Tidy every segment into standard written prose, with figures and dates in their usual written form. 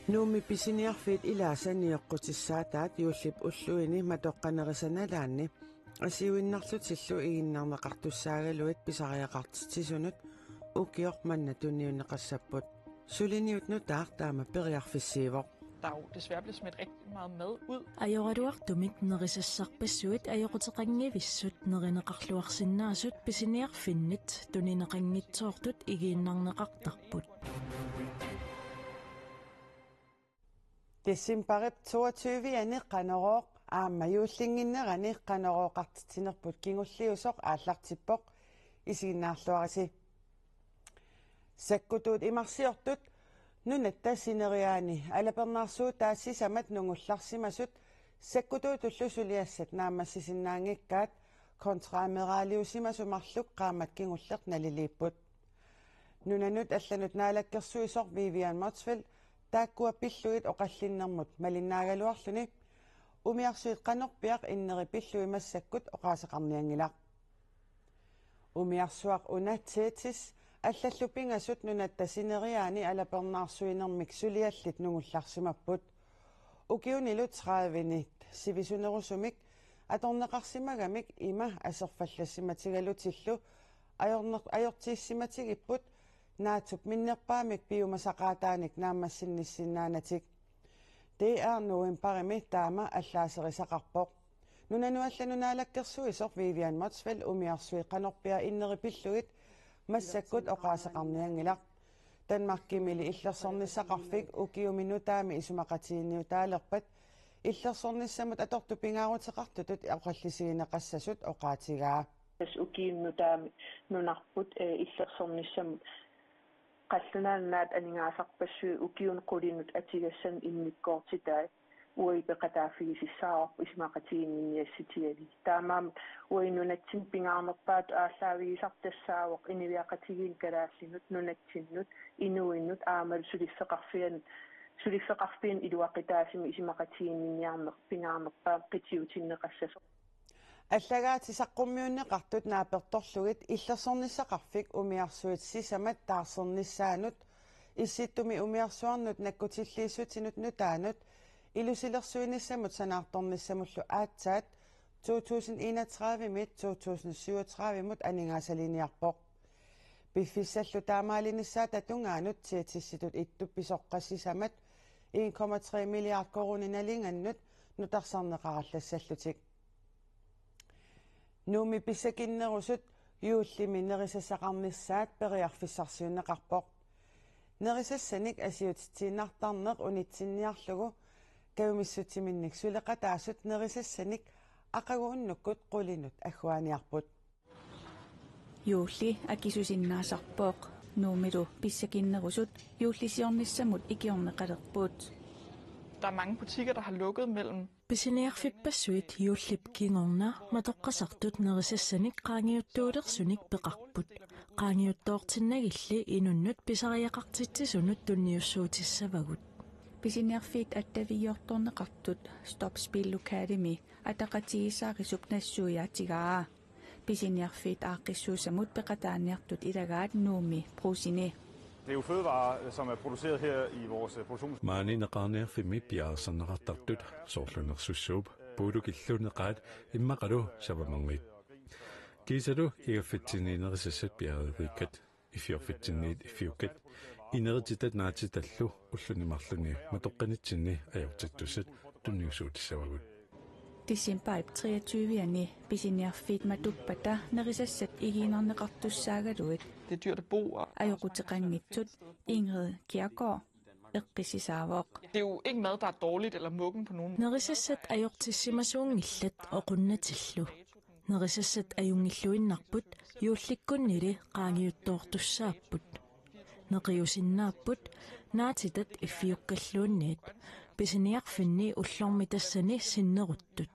Nuumi pisiniarfiit ilaasaniiqqutissaatat yuullip ulluini matoqqanerisanaalaanni asiuinnarlutillu iginnarneqartussaagaluit pisariaqartitisunut ukioq manna tunniunneqassapput suliniut nutaaq taama periarfissiivoq. Der er jo desværre blevet smidt rigtig meget mad ud. Ajoraduartumik nerissassarpassuit ajoqutеqanngivissut nerineqarluarsinnaasut pisiniarfinnit tunineqanngitsoortut igiinnarneqartarput. Tissimparip 22 qanerooq aamma yuullinginnerani qanerooqartitinerput kingulliusoq aallartippoq isiginnaarluarisi sakkutut imarsiortut nunatta sineriaani alapernaarsuut taassisamat nungullarsimasut sakkutut ullusuliassat naammassisinnaangikkaat kontraameraaliusimasumarluk qaamat kingulleq naliliipput nunanut allanut naalakkersuisoq Vivian Motzfeldt taakkua pilluit oqallinnermut malinnaagaluarluni umiarsuit qanorpiaq inneri pilluimassakkut oqaaseqarniangilaq umiarsuaq unatsiitis аллаллупинgasut nunattasineriaani alapernaarsuinermik suliallit nungullarsimapput ukiunilut 30-nit sivisunerusumik atorneqarsimagamik ima aserfallasimatigalutillu ajortiissimatigipput naatup minnerpaamik piumasaqaataanik naammassinnissinnaanatik novemberimi taama allaaserisaqarpoq nunanuallanunaalakkersuisoq Vivian Motzfeldt umiarsui qanorpia inneripillugit массаккут оqaaseqarniangilaq Danmarkimili иллерсорниссақарфик укиуминутаами исумақатиинниутаалерпат иллерсорниссамут аторtupingaaruteqartutut оқаллисигинеқассасут оqaatigaa тас укииннутаами нунарпут иллерсорниссамут қаллунааннаат анингаасарпассуи укиунеқулинут атигассан инниккоортитаа уипеқатаафигисиссаарпу исмақатигинниасситиали таамаам уинунатсин пингаарнерпаат ааллаавигисартассаавоқ инивиақатигин калааллинут нунатсиннут инуиннут аамал сулиффеқарфиин илуақитаасими исмақатигинниарнер пингаарнерпаа қитиутиннеқассасо аллагаатисаққуммиуннеқартут нааперторлугит иллерсорниссақарфик умиарсуит сисамат таарсернissaанут исситтуми умиарсуарнут наккутиллииссутинут нутаанут илусилерсуинissamut санаарторнissamуллу аатсаат 2031-мит 2037-мут анингаасалиниарпоқ пиффиссаллу таамаалинissaат атунгаанут тиатисситут иттупписоққассисамат 1,3 миллиард коруниналинганнут нутарсарнеқараллассаллутик нууми писсакиннерусут юуллими нерисассақарнissaат периарфиссарсиуннеқарпоқ нерисассаник асиутитсииннартарнеқ унитсинниарлугу кавмиссутиминник сулеқатаасут нерисассаник ақагууннуккут қулинут аггуаниарпут юулли акисусиннаасарпооқ нуумилу писсакиннерусут юуллисиорниссамут икиорнеқалерпуут. Der er mange butikker, der har lukket mellem Pisiniarfipassuit юуллип кингорна матоққасартут нерисассаник qaangiuttuulersunik peqarput qaangiuttoortinnagilli inunnud pisariaqartitsisунут tunniussuutissavagut Pisiniarfiit attaviggiortorneqartut Stop Spillukaalimi ataqatigisaarisuk nassuiaatigaa Pisiniarfiit aaqqissuusamut peqataaniartut ilagaat nuumi prusini. Det er jo fødevarer, som er produceret her i vores produktion. Maaninaqarniarfimmi piaarsanneqartartut soorlunersussuup puulukilluneqaat immaqalu savamangit. Kiisalu igaffitsiniinerissat piaariikkat ifiorfitsinniit ifiukkat inerititat naatitallu ullunimarluni matoqqanitsinni ajortattusat tunniusuutissavagut. December 23 Pisiniarfiit matuppata nerisassat igiinerneqartussaagaluit. det er dyrt at bo. Ajoqutiqanngitsut Ingrid Kjærgaard eqqisisaavoq. Det er jo ikke mad, der er dårligt eller muggen på nogen. Nerisassat ajortissimasuungillat oqunnatillu. Nerisassat ajungilluinnarput yuullikkunnili qaangiuttoortussaapput. Neqiusinnaaput naatitat iffiukkalluunniit pisiniarfinni ullormitassani sinneruttut.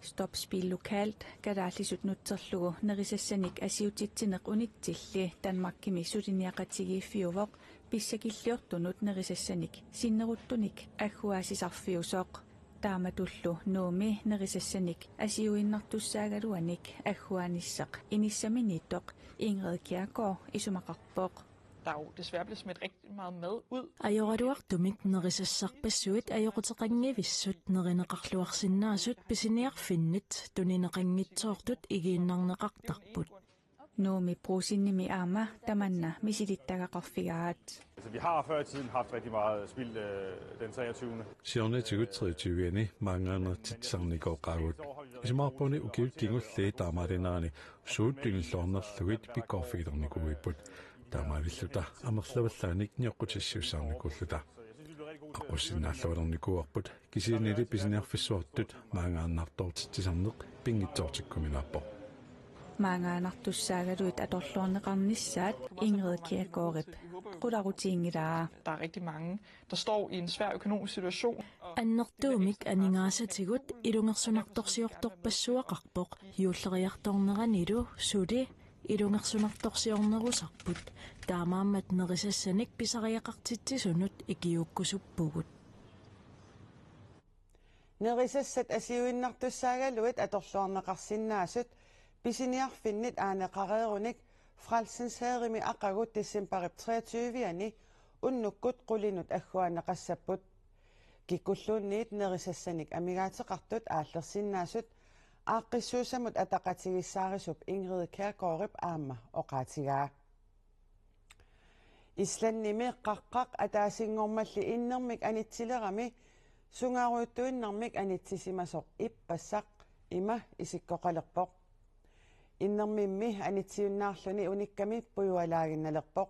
Stop Spillukalt kadaallisut nutserlugu nerisassanik asiutitsineq unitsilli Danmarkimi suliniaqatigiiffiuvoq pissakilliortunut nerisassanik sinneruttunik agguaasisarfiusoq taamatullu nuumi nerisassanik asiuinnartussaagaluanik agguanisseq inissaminiittoq Ingrid Kjærgaard isumaqarpoq der jo desværre bliver smidt rigtig meget mad ud. Ajoratuartumik nerissassarpassuit ajoqutiqanngivissut nerineqarluarsinnaasut pisiniarfinnit tunineqanngitsoortut igiinnarneqartarput. Nuumi pruusinnimi aama tamanna misilittagaqarfigaat. Vi har før i tiden haft rigtig meget spild den 23. Siornatigut 23 mangaana titsarnikoqaagut. Ismaarpuni ukiuttingulli taamaarinaani suuttingillornerlugit pikkorfigitornikuipput. Taamaavilluta amerlavallaanik nioqqutissiussarnikulluta. Aqussinnaallornikuarput kisiinili pisiniarfissuartut mangaannartortitsisarneq pingitsoortikkuminaappo. Maangaanartussaagaluit atorluorneqarnissaat Ingrid Kjærgaard qularutingilaa. Der er rigtig mange, der står i en svær økonomisk situation. Annertuumik aningaasatigut ilungersunartorsiortorpassuaqarpoq juulleriartorneranilu suli ilungersunartorsiornerusarput taamaammat nerisassanik pisariaqartitsisunut ikiukkusuppugut. Nerisassat asiuinnartussaagaluit atorluorneqarsinnaasut pisiniarfinnit aaneqareerunik Frelsens Herremi aqagut December 23 unnukkut qulinut agguaneqassapput kikkulluunniit nerisassanik amigaateqartut aallersinnaasut aaqqissuusamut ataqatigissaarissup Ingrid Kjærgaard aamma oqaatigaa Islannimi qaqqaq ataasingormalli innermik anitsilerami sungaaruuttuinnarmik anitsissimasoq ippassaq ima isikkoqalerpoq Innermimmi anitsiunnaarluni unikkami puyualaaginnalerpoq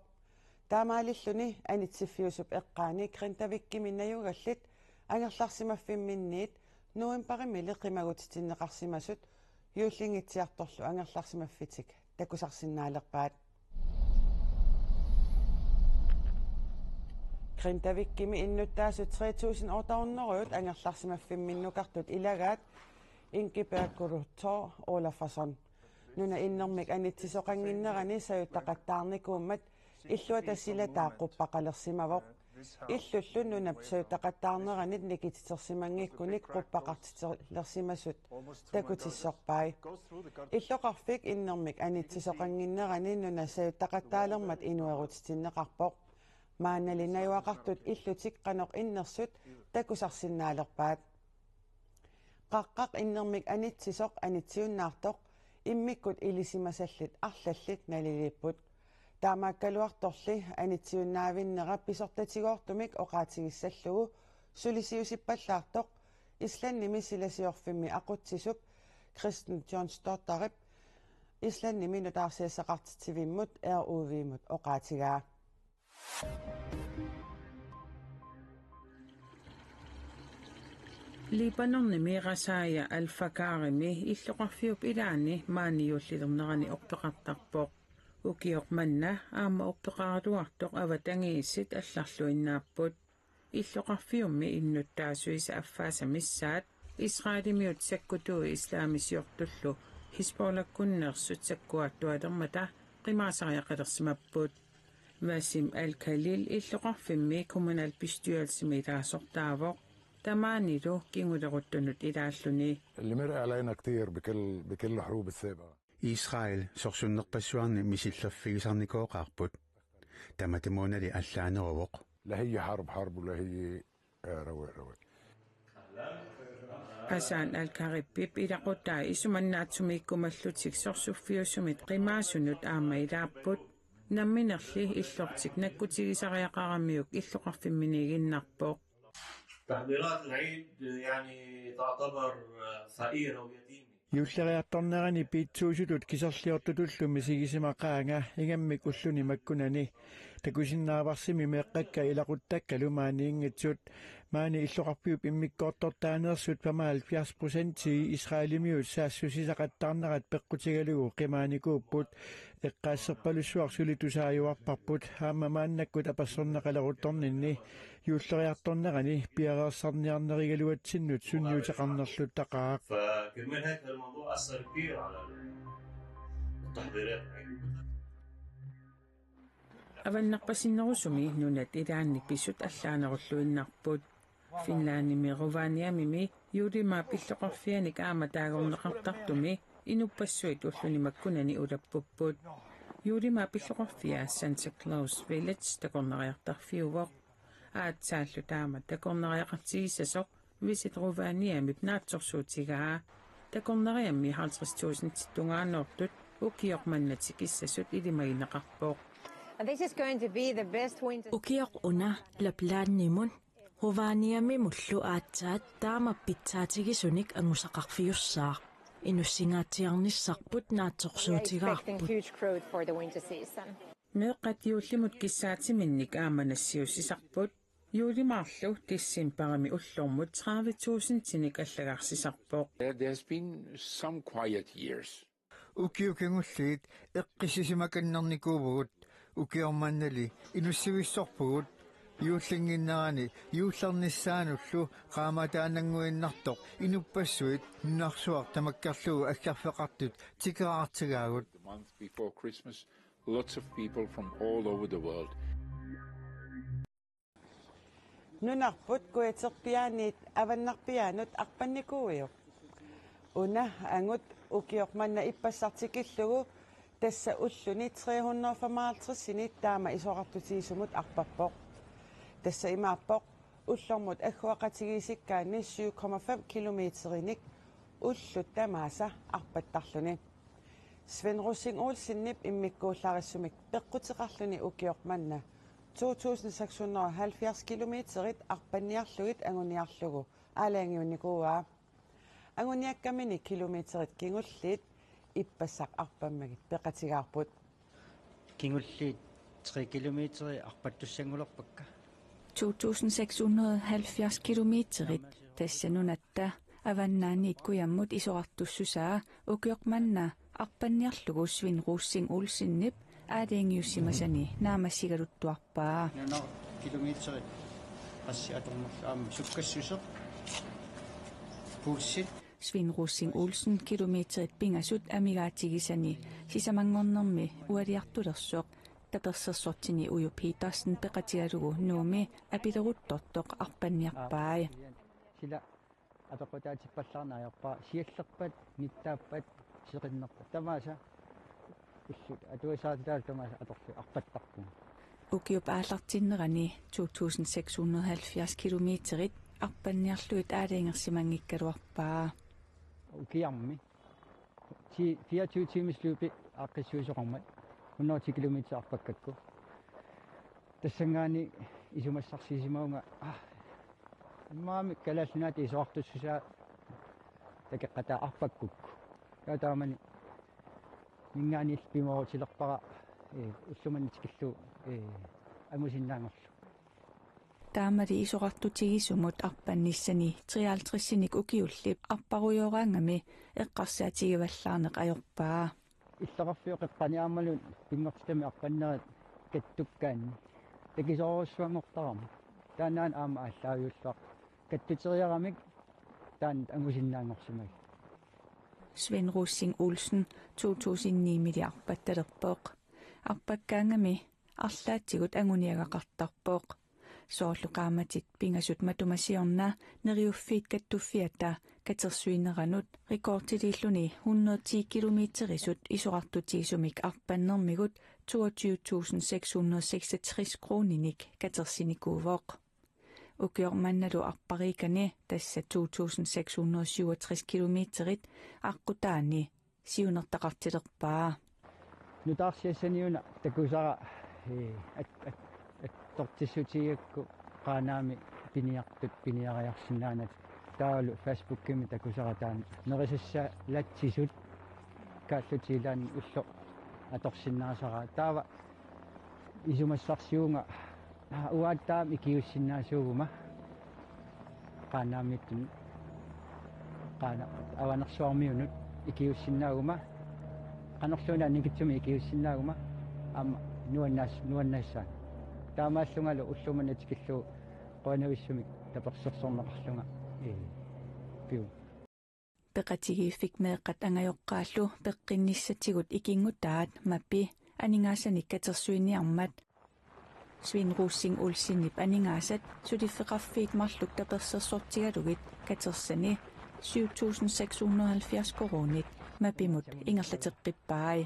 taamaalilluni anitsifiusup eqqaani Grindavikkiminnajugallit angerlarsimaffiminniit nuimparimili qimagutitinneqarsimasut yuullingitsiartorlu angerlarsimaffitik takusarsinnaalerpaat Grindavikkimi innuttaasut 3000 årtaunnerut angerlarsimaffiminnukartut ilagaat Ingebergurtor Olafason Nuna innermik anitsisoqanginnerani sayuttaqattaarnikuummat illuata sila taaqqupпақалерсимавоq иллуллу нунап sayuttaqattaarneranit nikititersimangikkunik quppaqartiterlersimasut takutissорпай иллоqarfik innermik anitsisoqanginnerani nuna sayuttaqattaalermat inuerutitinneqarpoq maanalinajuaqartut illutik qanoq innersut takusarsinnaalerpaat qaqqaq innermik anitsisoq anitsiunnaartoq immikkut ilisimasallit arlallit nalilipput taamaakkaluartorli anitsiunnaavinnera pisortatigoortumik oqaatigissallugu sulisiusippallartoq islannimi silasiorfimmi aqutsisup Kristen John Stottarip islannimi nutaarsiassaqartitivimmut uuvimut oqaatigaa Libanornimi Rasaaya Al-Fakarimi illoqarfiup ilaani maaniullilernerani orpeqartarpoq ukiormanna aama orpeqaraluartoq avatangiissit allarluinnaapпут illoqarfiummi innuttaasuisa affaasamissaat Israelimiut sakkutui islaamisiortullu Hisbolakkunnersut sakkuattualermata qimaasariaqalersimapput Vasim Al-Khalil illoqarfimmi kommunalbestyrelsesimiilaasortaavoq تمانيلو كيمودغوتونوت إلالوني اللي مر علينا كثير بكل الحروب السابقة إسرائيل سورسوننقبسوارني ميسиллерфигисарникооqarput таматимуунали аллаанеровоқ لا هي حرب ولا هي روي أسان الكاريبيب إلى قطاع إسماناتسوميكو ماللوتسيك سورسوفيوسوميت قيماسونوت آما إلابوت نمينرلي إللورتسيك نكوتيغيسارياقاراميوك إللوقرفمينيغينناربوق تحضيرات العيد يعني تعتبر فقيرة ويتيمة. Юллериарторнерани пиитсуусулут кисерлиортутуллуми сигисимақаанга ингаммик уллуни маккунани такусиннааварсими меэққакка илақуттаккалу маaniingitsut маани иллоқарпиуп иммиккооттортаанерсут 75% исраилимиут саассусисақаттаарнерат пеққутигалугу қимааникууппут эққаассерпалуссуарсули тусааюарпарпут аама мааннаккут апассорнеқалерутторнинни юллериарторнерани пиареерсарниарнеригалуатсиннут сунниутеқарнерлуттақаақ فكمان هيك الموضوع أثر كبير على التحضيرات. аваннарпасиннерусуми нунат илаанник писсут аллаанеруллуиннарпут финлааними рувааниамими юлима пиллоқарфианик аама таагорнеқартартуми инуппассуит уллуни маккунани улаппуппут юулима пиллоқорфиа Santa Claus Village такорнериартарфиувоқ аатсааллу таама такорнериақартигиссасоқ Visit Rovaniemi пнаатсорсуутигаа такорнериамми 50,000 тунгааннортут укиоқманнатикиссасут илимагинеқарпоқ. This is going to be the best winter. Ukioq una laplaannimun Rovaniemi mullu aatsaat taama pitsaatigissunik angusaqarfiussaaq inussingaatiarnissarput naatsorsuutigaarput. Huge crowd for the winter season. Meeqqat yuullimut kissaatiminnik aamanassiussisarput юулимаарлу тиссин парами уллормут 30,000 тиник аллагаарсисарпоқ. There's been some quiet years. Ukiukingulliit eqqissisimakannarnikuuvugut ukiormannali inussivissорпугут юуллингиннерани юуллернissaanullu qaamataananguinnartoq inuppassуит нунарсуар тамаккарлугу аггарфеқартут тикераартигаагут. The month before Christmas, lots of people from all over the world. Nunarput kueterpiaaniit avannarpiaanut arpannikuuiuq. Una angut ukiormanna ippassartikillugu tassa ulluni 355 taama isoqartutiisumut arpappoq. Tassa imaappoq ullormut agguaqatigiisikkaanni 7,5 kilometerinik ullut tamaasa arpattarluni. Sven Rossing Olsennip immikkuullarissumik peqqutiqarluni ukiormanna 2,670 kilometerit arpanniarlugit anguniarlugu aalaangiunnikuuaa. Anguniakkamini kilometerit kingulliit ippassaq arpammagit peqatigaarput. Kingulliit 3 kilometeri arpattussangulerpakka. 2,670 kilometerit tassanunatta avannaaniit kujammut isoqartussusaa ukioqmanna arpanniarlugu Sven Rossing Olsennip aadeengiussimasani naamassigaluttuarpaa. Nana kilometeri assiatornerlaam sukkassuseq puussit Sven Rossing Olsen kilometerit pingasut amigaatigisani sisamangornermi ualiartulersoq tapersersortini Ujo Petersen peqatigalugu nuumi apileruttortoq arpanniarpaa. Sila атоқутаатиппаллаарнаajorpaa сиаллерпат ниттааппат сеқиннерпа тамааса уссут атуисаатилаал тамааса аторлу арпаттарпу Ukiup aallartinnerani 2,670 kilometerit arpanniarluit aaleengерсимангиккалуарпаа. Ukiarmi 24 timesløbi aqissuusoqarmat 100 kilometer arpakkakku тассангаани исумассарсисимаунга маами калааллунаати исоартуссуса такеққата арпаккукку таамани мингаанил пимоорутилерпара уллуманитикиллу амусиннаангорлу таамали исоқартутигисумут арпанниссани 53-синик укиуллип арпаруйораангами эққарсаатигиваллаарнеқ ajorpaa иллеқарфиоқеққаниаамалун пингортами арпаннерат каттуккаанни такисоорусsuangortarama тааннаан аама ааллаавиуллуақ каттутериарамик таан амусиннаангорсимаг Sven Rossing Olsen 2009 арпатталерпоқ арпаккаангами арлаатигут ангуниагақартарпоқ соорлуқааматит пингасут матумасиорна нериуффиит каттуффиата катерсуинеранут рекордтилиллуни 110 километерисут исоқартутигисумик арпаннермигут 22,666 kronenik катерсиникуувоқ укиорманналу арпарикани тасса 2,667 километерит аққутаани сиунертақартилерпаа нутаарсиассаниуна такусара тортиссутигакку qaaнаами пиниартут пиниариарсинаанат таалу фейсбуккими такусара таан нерисасса латсисут кааллутилаани улло аторсиннаасара таава исумассарсиунга уааттаам икиуссиннаасуугума qaaнаамиттун qaana аванерсуармиунут икиуссиннаагума qanorluuna nikitsumi икиуссиннаагума аама нуаннаассаа таамааллунгалу уллуманатикиллу qoanavissumik таперсерсорнеқарлунга пиу пеқатигииффик меэққат ангайоққааллу пеққинниссатигут икингутаат маппи анингаасаник катерсуиниармат Sven Rossing Olsennip aningaasat sudifeqarfiit marluk tapersersortigalugit katersani 7,670 kronik mapimut ingerlateqqippaai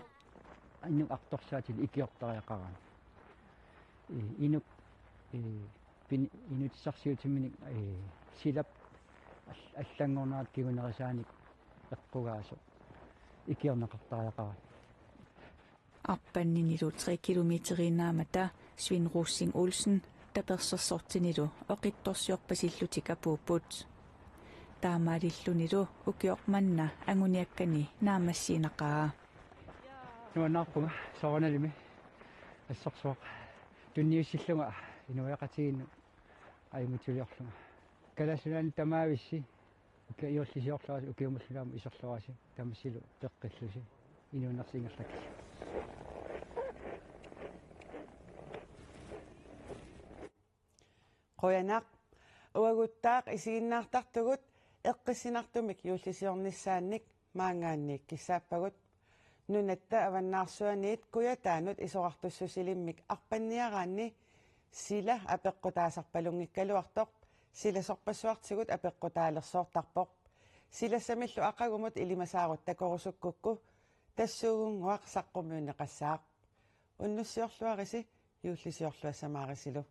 инук арторсаатил икиортариақаран инук инутиссарсиутимминик силап аллангорнаат кигунерисааник эққугаасо икиорнеқартариақаран арпаннинилу 3 километеринаамата Свинруссинг Olsen таперсерсортинилу оқитторсиорпасиллутик апууппут таамаалиллунилу укиорманна ангуниаккани наамассиинақаа нуанаарпунга сооналими ассорсуақ тунниуссиллунга инуяқатигинну аймутулиорлунга каласунаани тамаависси укииорлисиорлуаси укиумаллунаама исорлуаси тамассилу пеққиллуси инуунерсингерлакки qoyanaq uaguttaaq isiginnaartartugut eqqissinartumik yuullisiornissaannik maangaanniik kissaappagut nunatta avannaarsuaniit kuyataanut isoqartussusilimmik arpanniaraanni sila apeqqutaasarpalunngikkaluartoq silasorpassuartigut apeqqutaalersoortarpoq silassamillu aqagumut ilimasaarut takorusukkukku tassuugunguaq saqqumuuneqassaaq unnussiorluarisi yuullisiorluassamaarisilu